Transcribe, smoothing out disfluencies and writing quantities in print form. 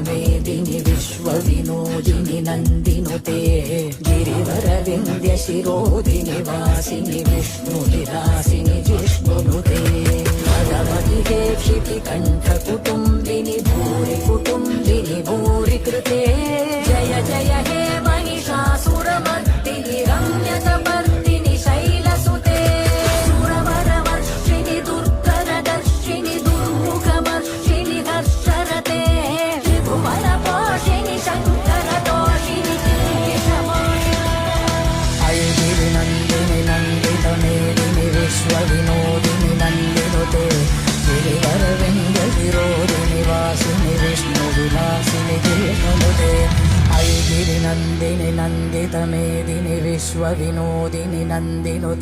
मेदिनि विश्वविनोदिनि नन्दिनुते गिरिवरविन्द्यशिरोदिनि वासिनि विष्णुविलासिनि जिष्णुनुते भगवति क्षितिकण्ठकुटुम्बिनि भूरि कुटुम्बिनि भूरि कृते जय जय हे महिषासुरमर्दिनि रम्यकपर्दिनि शैलसुते सुरवरवर्षिणि दुर्धरदर्शिनि दुर्मुखमर्षिणि हर्षरते त्रिभुवनपोषिणि शङ्करदोषिणि ऐगिरिनन्दिनि नन्दितमेदिनि विश्वविनोदिनि नन्दिनुते गिरिवरविन्द्यशिरोदिनि वासिनि विष्णुविलासिनि जिष्णुनुते ऐगिरिनन्दिनि नन्दितमेदिनि विश्वविनोदिनि नन्दिनुते